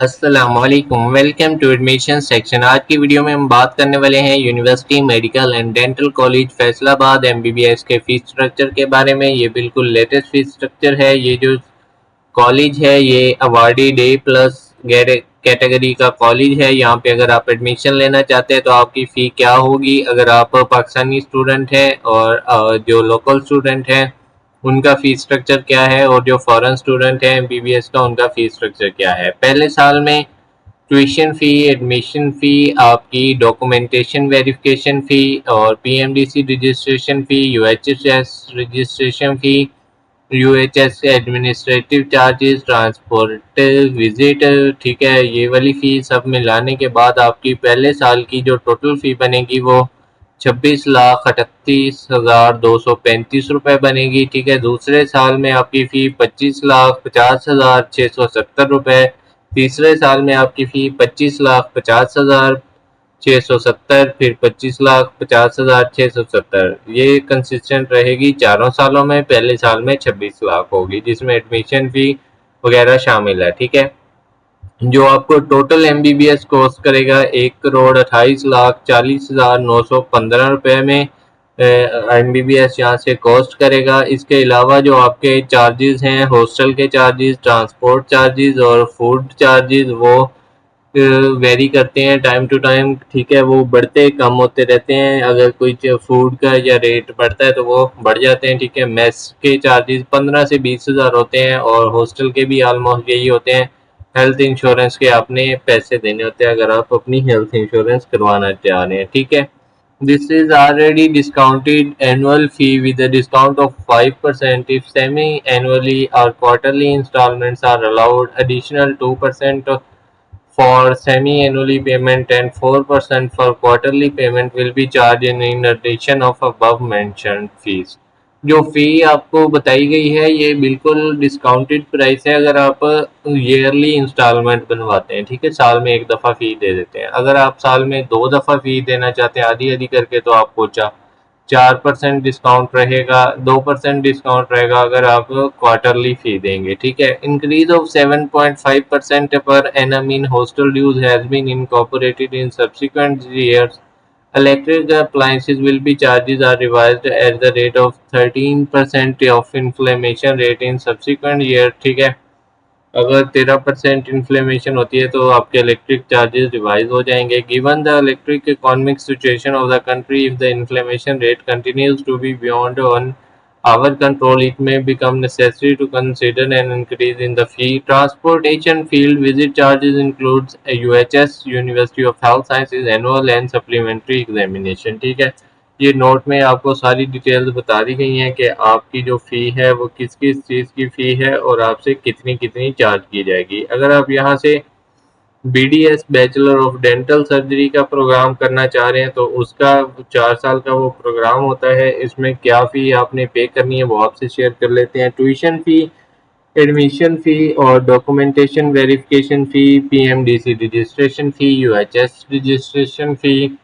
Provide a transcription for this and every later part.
अस्सलामुअलैकुम, welcome to admission section. आज की वीडियो में हम बात करने वाले हैं university medical and dental college Faisalabad MBBS के फीस स्ट्रक्चर के बारे में। ये बिल्कुल लेटेस्ट फीस स्ट्रक्चर है। ये जो कॉलेज है ये अवार्डी डे प्लस कैटेगरी का कॉलेज है। यहाँ पे अगर आप एडमिशन लेना चाहते हैं तो आपकी फ़ी क्या होगी। अगर आप पाकिस्तानी स्टूडेंट हैं और जो लोकल स्टूडेंट हैं उनका फ़ीस स्ट्रक्चर क्या है, और जो फॉरेन स्टूडेंट हैं एमबीबीएस का उनका फ़ीस स्ट्रक्चर क्या है। पहले साल में ट्यूशन फ़ी, एडमिशन फ़ी, आपकी डॉक्यूमेंटेशन वेरिफिकेशन फ़ी और PMDC registration fee, UHS registration fee, UHS administrative charges, transport visit, ठीक है, ये वाली फ़ी सब मिलाने के बाद आपकी पहले साल की जो टोटल फ़ी बनेगी वो 26,38,235 रुपये बनेगी। ठीक है, दूसरे साल में आपकी फ़ी 25,50,670 रुपये, तीसरे साल में आपकी फ़ी 25,50,670, फिर 25,50,670। ये कंसिस्टेंट रहेगी चारों सालों में। पहले साल में 26 लाख होगी जिसमें एडमिशन फ़ी वगैरह शामिल है। ठीक है, जो आपको टोटल एमबीबीएस कोर्स करेगा 1,28,40,915 रुपये में एमबीबीएस यहाँ से कॉस्ट करेगा। इसके अलावा जो आपके चार्जेस हैं, हॉस्टल के चार्जेस, ट्रांसपोर्ट चार्जेस और फूड चार्जेस, वो वेरी करते हैं टाइम टू टाइम। ठीक है, वो बढ़ते कम होते रहते हैं। अगर कोई फूड का या रेट बढ़ता है तो वो बढ़ जाते हैं। ठीक है, मेस के चार्जेस 15 से 20 हज़ार होते हैं और हॉस्टल के भी ऑलमोस्ट यही होते हैं। हेल्थ इंश्योरेंस के आपने पैसे देने होते हैं अगर आप अपनी हेल्थ इंश्योरेंस करवाना चाह रहे हैं। ठीक है, this is already discounted annual fee with a discount of 5%. If semi-annually or quarterly installments are allowed, additional 2% for semi-annually payment and 4% for quarterly payment will be charged in addition of above mentioned fees. जो फ़ी आपको बताई गई है ये बिल्कुल discounted price है अगर आप ईयरली इंस्टॉलमेंट बनवाते हैं। ठीक है, साल में एक दफ़ा फ़ी दे देते हैं। अगर आप साल में 2 दफ़ा फ़ी देना चाहते हैं आधी आधी करके तो आपको 4% डिस्काउंट रहेगा, 2% डिस्काउंट रहेगा अगर आप क्वार्टरली फ़ी देंगे। ठीक है, increase of 7.5% per annum in hostel dues has been incorporated in subsequent years. Electric appliances will be charges are revised at the rate of 13% of inflation rate in subsequent year। ठीक है, अगर 13% inflammation होती है तो आपके electric charges revise हो जाएंगे। Given the electric economic situation of the country, if the inflation rate continues to be beyond on our control, it may become necessary to consider an increase in the fee. Transportation field visit charges includes a UHS University of Health Sciences annual and supplementary examination। ठीक है, ये note में आपको सारी details बता दी गई हैं कि आपकी जो फ़ी है वो किस किस चीज़ की फ़ी है और आपसे कितनी कितनी चार्ज की जाएगी। अगर आप यहाँ से BDS bachelor of dental surgery का प्रोग्राम करना चाह रहे हैं तो उसका 4 साल का वो प्रोग्राम होता है। इसमें क्या फ़ी आपने पे करनी है वो आपसे शेयर कर लेते हैं। ट्यूशन फ़ी, एडमिशन फ़ी और documentation verification fee, PMDC registration fee, UHS registration fee,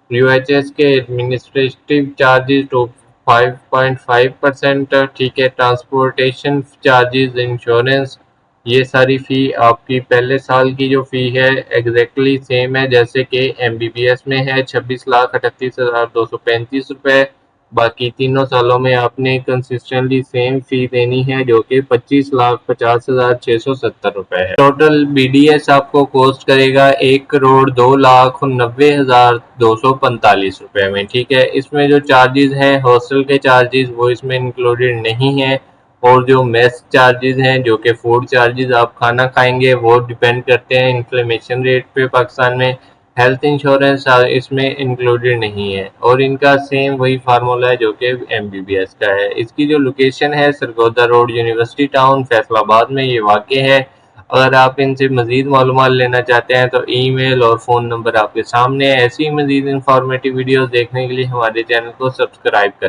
UHS के एडमिनिस्ट्रेटिव चार्जेस तो 5.5%। ठीक है, ट्रांसपोर्टेशन चार्जेस, इंश्योरेंस, ये सारी फ़ी आपकी पहले साल की जो फ़ी है एग्जैक्टली सेम है जैसे कि एमबीबीएस में है, 26,38,235 रुपये। बाकी तीनों सालों में आपने कंसिस्टेंटली सेम फ़ी देनी है जो कि 25,50,670 रुपये है। टोटल बीडीएस आपको कॉस्ट करेगा 1,02,90,245 रुपये में। ठीक है, इसमें जो चार्जेस हैं हॉस्टल के चार्जेस वो इसमें इंक्लूडेड नहीं है, और जो मेस चार्जेस हैं जो कि फूड चार्जेस आप खाना खाएंगे वो डिपेंड करते हैं इन्फ्लेमेशन रेट पे पाकिस्तान में। हेल्थ इंश्योरेंस इसमें इंक्लूडेड नहीं है और इनका सेम वही फार्मूला है जो कि एमबीबीएस का है। इसकी जो लोकेशन है Sargodha road, university town, Faisalabad में ये वाक़ है। अगर आप इनसे मज़ीद मालूमात लेना चाहते हैं तो ईमेल और फ़ोन नंबर आपके सामने है। ऐसी मज़ीद इंफॉर्मेटिव वीडियोज़ देखने के लिए हमारे चैनल को सब्सक्राइब करें।